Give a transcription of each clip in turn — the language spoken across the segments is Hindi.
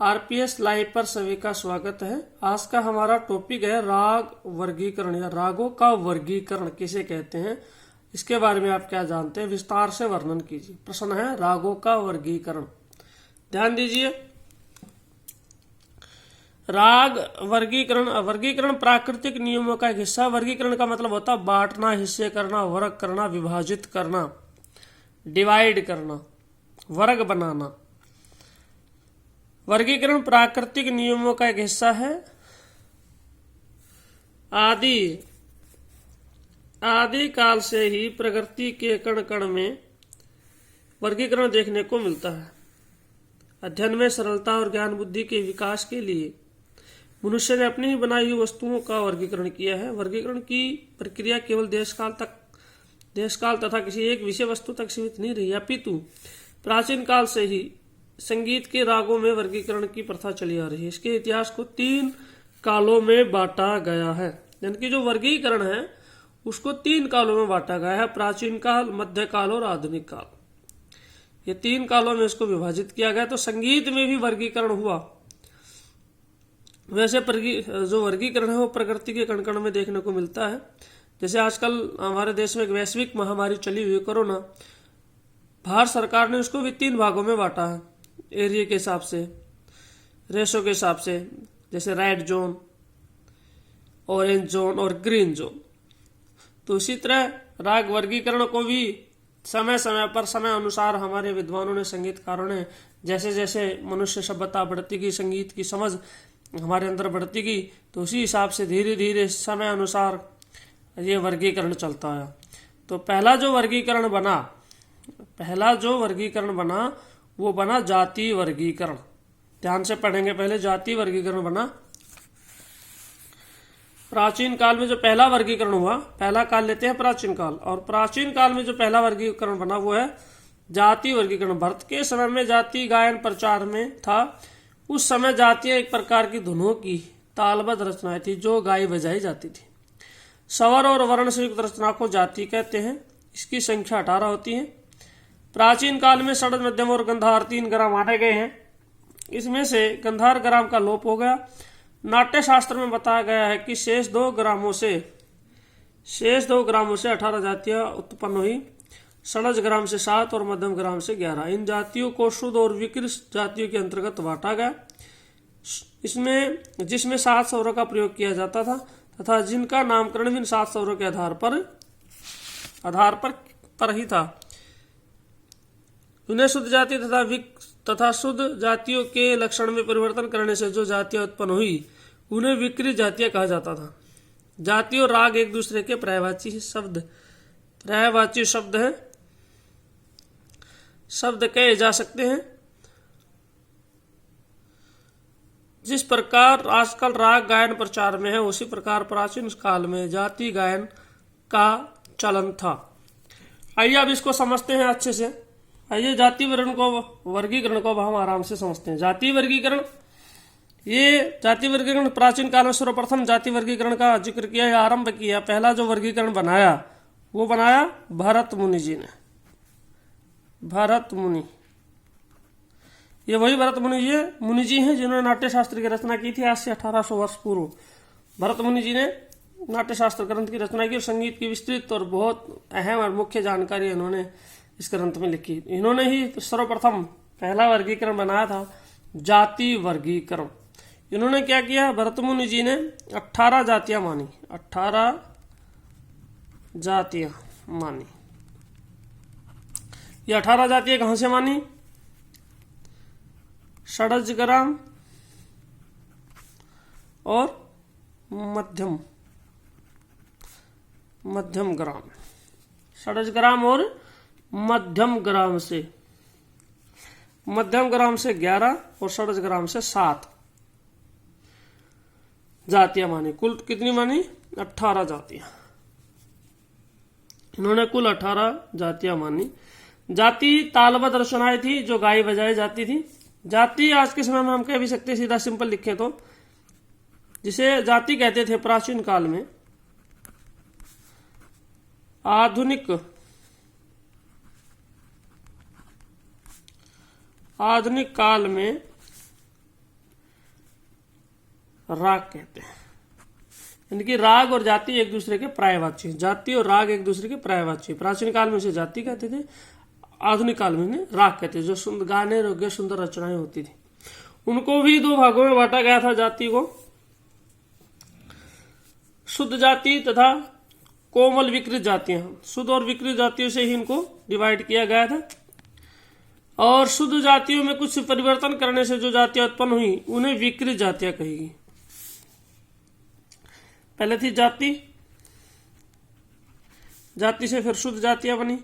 आरपीएस लाइव पर सभी का स्वागत है। आज का हमारा टॉपिक है राग वर्गीकरण या रागों का वर्गीकरण किसे कहते हैं, इसके बारे में आप क्या जानते हैं, विस्तार से वर्णन कीजिए। प्रश्न है रागों का वर्गीकरण। ध्यान दीजिए, राग वर्गीकरण वर्गीकरण प्राकृतिक नियमों का एक हिस्सा। वर्गीकरण का मतलब होता है बांटना, हिस्से करना, वर्ग करना, विभाजित करना, डिवाइड करना, वर्ग बनाना। वर्गीकरण प्राकृतिक नियमों का एक हिस्सा है। आदि काल से ही प्रकृति के कण कण में वर्गीकरण देखने को मिलता है। अध्ययन में सरलता और ज्ञान बुद्धि के विकास के लिए मनुष्य ने अपनी ही बनाई हुई वस्तुओं का वर्गीकरण किया है। वर्गीकरण की प्रक्रिया केवल देशकाल तथा किसी एक विषय वस्तु तक सीमित नहीं रही, अपितु प्राचीन काल से ही संगीत के रागों में वर्गीकरण की प्रथा चली आ रही है। इसके इतिहास को 3 कालों में बांटा गया है। यानी कि जो वर्गीकरण है उसको 3 कालों में बांटा गया है, प्राचीन काल, मध्य काल और आधुनिक काल। ये 3 कालों में इसको विभाजित किया गया। तो संगीत में भी वर्गीकरण हुआ। वैसे जो वर्गीकरण है वो प्रकृति के कण कण में देखने को मिलता है। जैसे आजकल हमारे देश में एक वैश्विक महामारी चली हुई कोरोना, भारत सरकार ने उसको भी 3 भागों में बांटा है, एरिया के हिसाब से, रेशो के हिसाब से, जैसे रेड जोन, ऑरेंज जोन और ग्रीन जोन। तो इसी तरह राग वर्गीकरण को भी समय समय पर समय अनुसार हमारे विद्वानों ने, संगीतकारों ने, जैसे जैसे मनुष्य सभ्यता बढ़ती गई, संगीत की समझ हमारे अंदर बढ़ती गई, तो उसी हिसाब से धीरे धीरे समय अनुसार ये वर्गीकरण चलता है। तो पहला जो वर्गीकरण बना वो बना जाति वर्गीकरण। ध्यान से पढ़ेंगे। पहले जाति वर्गीकरण बना। प्राचीन काल में जो पहला वर्गीकरण हुआ, पहला काल लेते हैं प्राचीन काल, और प्राचीन काल में जो पहला वर्गीकरण बना वो है जाति वर्गीकरण। भरत के समय में जाति गायन प्रचार में था। उस समय जातियां एक प्रकार की धुनों की तालबद्ध रचनाएं थी जो गाई बजाई जाती थी। स्वर और वर्ण से युक्त रचना को जाति कहते हैं। इसकी संख्या 18 होती है। प्राचीन काल में षड्ज, मध्यम और गंधार 3 ग्राम माने गए हैं। इसमें से गंधार ग्राम का लोप हो गया। नाट्य शास्त्र में बताया गया है कि शेष 2 ग्रामों से 18 जातियां उत्पन्न हुई। षड्ज ग्राम से 7 और मध्यम ग्राम से 11। इन जातियों को शुद्ध और विकृत जातियों के अंतर्गत बांटा गया, जिसमें 7 स्वरों का प्रयोग किया जाता था तथा जिनका नामकरण भी इन 7 स्वरों के आधार पर ही था। उन्हें शुद्ध जाति तथा शुद्ध जातियों के लक्षण में परिवर्तन करने से जो जातियां उत्पन्न हुई उन्हें विकृत जातियां कहा जाता था। जाति और राग एक दूसरे के पर्यायवाची शब्द कहे जा सकते हैं। जिस प्रकार आजकल राग गायन प्रचार में है, उसी प्रकार प्राचीन काल में जाति गायन का चलन था। आइए अब इसको समझते हैं अच्छे से। आइए जाति वर्गीकरण को हम आराम से समझते हैं। जाति वर्गीकरण प्राचीन काल में सर्वप्रथम जाति वर्गीकरण का जिक्र किया या आरंभ किया। पहला जो वर्गीकरण बनाया वो बनाया भरत मुनि जी ने। भरत मुनि, ये वही भरत मुनि जी हैं जिन्होंने नाट्य शास्त्र की रचना की थी आज से 1800 वर्ष पूर्व। भरत मुनि जी ने नाट्य शास्त्र ग्रंथ की रचना की और संगीत की विस्तृत और बहुत अहम और मुख्य जानकारी इन्होंने इस ग्रंथ में लिखी। इन्होंने ही सर्वप्रथम पहला वर्गीकरण बनाया था, जाति वर्गीकरण। इन्होंने क्या किया, भरत मुनि जी ने 18 जातियां मानी। 18 जातियां मानी। ये 18 जातियां कहां से मानी? षड्ज ग्राम और मध्यम ग्राम। षड्ज ग्राम और मध्यम ग्राम से 11 और षड्ज ग्राम से 7 जातियां मानी। कुल कितनी मानी? 18 जातियां। इन्होंने कुल 18 जातियां मानी। जाति तालबद्ध रचनाएं थी जो गाई बजाई जाती थी। जाति आज के समय में हम कह भी सकते हैं, सीधा सिंपल लिखें तो, जिसे जाति कहते थे प्राचीन काल में। आधुनिक काल में राग कहते हैं। यानी कि राग और जाति एक दूसरे के पर्यायवाची, जाति और राग एक दूसरे के पर्यायवाची। प्राचीन काल में इसे जाति कहते थे, आधुनिक काल में इन्हें राग कहते थे। जो सुंदर गाने योग्य सुंदर रचनाएं होती थी उनको भी दो भागों में बांटा गया था जाति को, शुद्ध जाति तथा कोमल विकृत जातियां। शुद्ध और विकृत जातियों से ही इनको डिवाइड किया गया था। और शुद्ध जातियों में कुछ परिवर्तन करने से जो जातियां उत्पन्न हुई उन्हें विकृत जातियां कहेगी। पहले थी जाति, जाति से फिर शुद्ध जातियां बनी,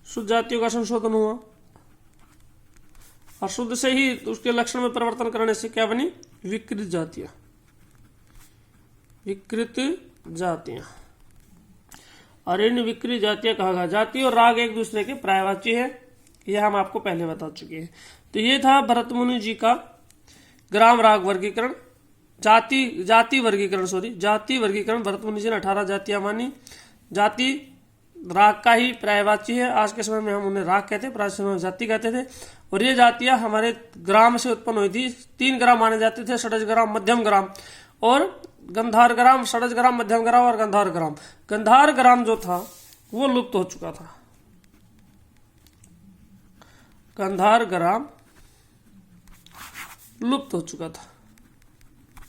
शुद्ध जातियों का संशोधन हुआ और शुद्ध से ही उसके लक्षण में परिवर्तन करने से क्या बनी, विकृत जातियां, विकृत जातियां। और इन विकृत जातियां कहा गया। जाति और राग एक दूसरे के पर्यायवाची है, यह हम आपको पहले बता चुके हैं। तो ये था भरत मुनि जी का ग्राम राग वर्गीकरण, जाति वर्गीकरण। भरत मुनि जी ने 18 जातियां मानी। जाति राग का ही पर्यायवाची है। आज के समय में हम उन्हें राग कहते, प्राचीन समय में जाति कहते थे। और ये जातियां हमारे ग्राम से उत्पन्न हुई थी। 3 ग्राम माने जाते थे, षडज ग्राम, मध्यम ग्राम और गंधार ग्राम। षडज ग्राम, मध्यम ग्राम और गंधार ग्राम। गंधार ग्राम जो था वो लुप्त हो चुका था। गंधार ग्राम लुप्त हो चुका था,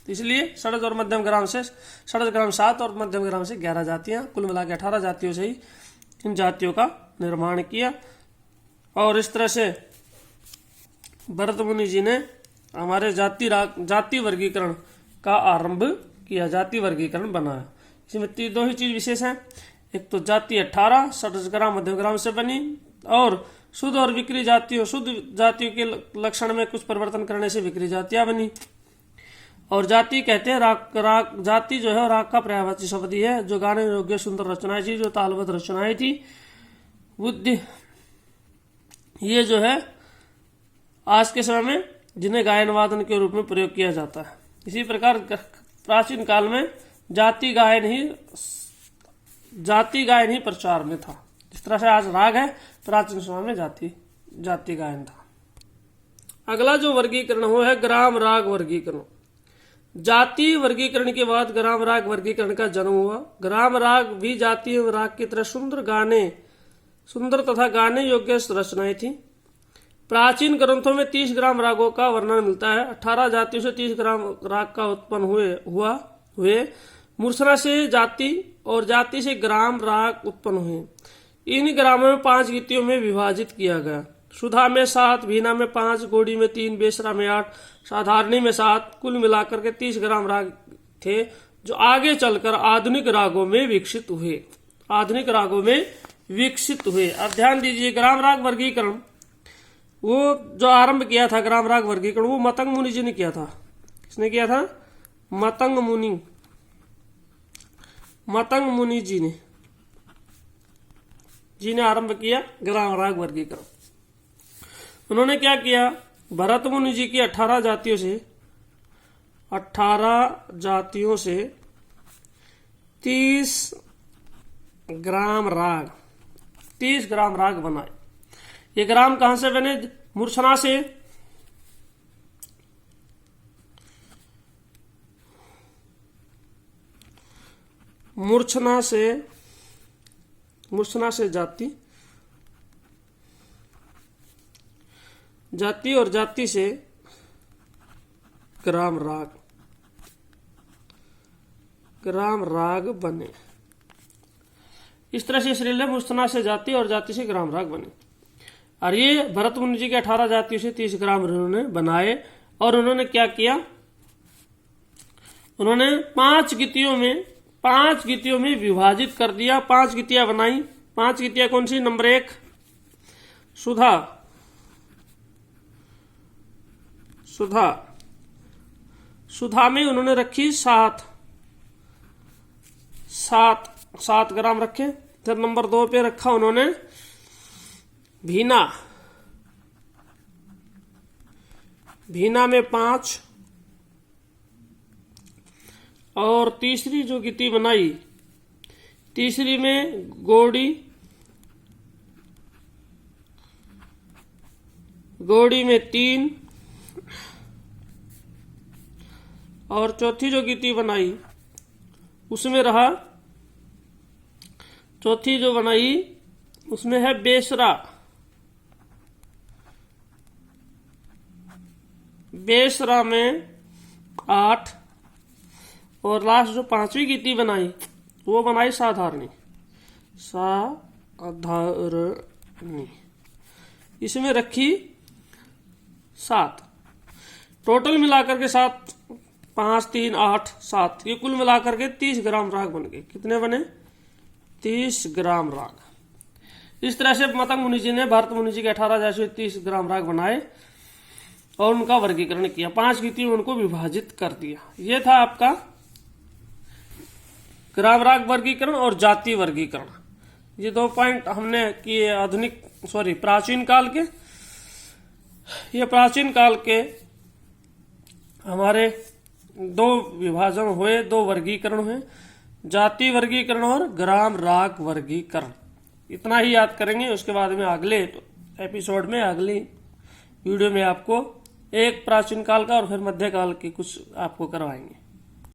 इसलिए षडज और मध्यम ग्राम से, षडज ग्राम 7 और मध्यम ग्राम से 11 जातियां, कुल मिला के 18 जातियों से ही इन जातियों का निर्माण किया। और इस तरह से भरत मुनि जी ने हमारे जाति वर्गीकरण का आरंभ किया, जाति वर्गीकरण बनाया। इसमें 2 ही चीज विशेष हैं। एक तो जाति 18 षडज ग्राम मध्यम ग्राम से बनी, और शुद्ध और विकृत जातियों, शुद्ध जातियों के लक्षण में कुछ परिवर्तन करने से विकृत जातियां बनी। और जाति कहते हैं राग, जाति जो है राग का पर्यायवाची शब्द ही है। जो गाने योग्य सुंदर रचनाएं थी, जो तालबद्ध रचनाएं थी, बुद्धि, ये जो है आज के समय में जिन्हें गायन वादन के रूप में प्रयोग किया जाता है। इसी प्रकार प्राचीन काल में जाति गायन ही प्रचार में था। जिस तरह से आज राग है, प्राचीन समय में जाति गायन था। अगला जो वर्गीकरण वो है ग्राम राग वर्गीकरण। जाति वर्गीकरण के बाद ग्राम राग वर्गीकरण का जन्म हुआ। ग्राम राग भी जाति एवं राग की तरह सुंदर तथा गाने योग्य रचनाएं थी। प्राचीन ग्रंथों में 30 ग्राम रागों का वर्णन मिलता है। 18 जातियों से 30 ग्राम राग का उत्पन्न हुए। मूर्छना से जाति और जाति से ग्राम राग उत्पन्न हुए। इन ग्रामों में 5 गीतियों में विभाजित किया गया। सुधा में 7, भीना में 5, गोड़ी में 3, बेसरा में 8, साधारणी में 7, कुल मिलाकर के 30 ग्राम राग थे, जो आगे चलकर आधुनिक रागों में विकसित हुए। अब ध्यान दीजिए, ग्राम राग वर्गीकरण वो जो आरंभ किया था, ग्राम राग वर्गीकरण वो मतंग मुनि जी ने किया था। किसने किया था? मतंग मुनि जी ने आरंभ किया ग्राम राग वर्गीकरण। उन्होंने क्या किया? भरत मुनि जी की 18 जातियों से 30 ग्राम राग बनाए। ये ग्राम कहां से बने? मूर्छना से। मूर्छना से जाति और जाति से ग्राम राग बने। इस तरह से श्रील मूर्छना से जाति और जाति से ग्राम राग बने। और ये भरत मुनि जी के 18 जातियों से 30 ग्राम उन्होंने बनाए। और उन्होंने क्या किया? उन्होंने 5 गीतियों में विभाजित कर दिया। 5 गीतियां बनाई। 5 गीतियां कौन सी? नंबर 1 सुधा में उन्होंने रखी 7 ग्राम रखे। फिर नंबर 2 पे रखा उन्होंने भीना में 5। और तीसरी जो गीति बनाई, तीसरी में गोड़ी में 3, और चौथी जो गीति बनाई उसमें रहा, चौथी जो बनाई उसमें है बेसरा। बेसरा में 8 और लास्ट जो 5वीं गीति बनाई वो बनाई साधारणी। साधारणी इसमें रखी 7। टोटल मिलाकर के 7, 5, 3, 8, 7 ये कुल मिलाकर के 30 ग्राम राग बन गए। कितने बने? 30 ग्राम राग। इस तरह से मतंग मुनि जी ने भरत मुनि जी के 18 जैसे 30 ग्राम राग बनाए और उनका वर्गीकरण किया। 5 गीतियों में उनको विभाजित कर दिया। ये था आपका ग्राम राग वर्गीकरण और जाति वर्गीकरण। ये 2 पॉइंट हमने किए प्राचीन काल के। ये प्राचीन काल के हमारे 2 विभाजन हुए, 2 वर्गीकरण हुए, जाति वर्गीकरण और ग्राम राग वर्गीकरण। इतना ही याद करेंगे। उसके बाद में अगले एपिसोड में, अगली वीडियो में आपको एक प्राचीन काल का और फिर मध्यकाल की कुछ आपको करवाएंगे।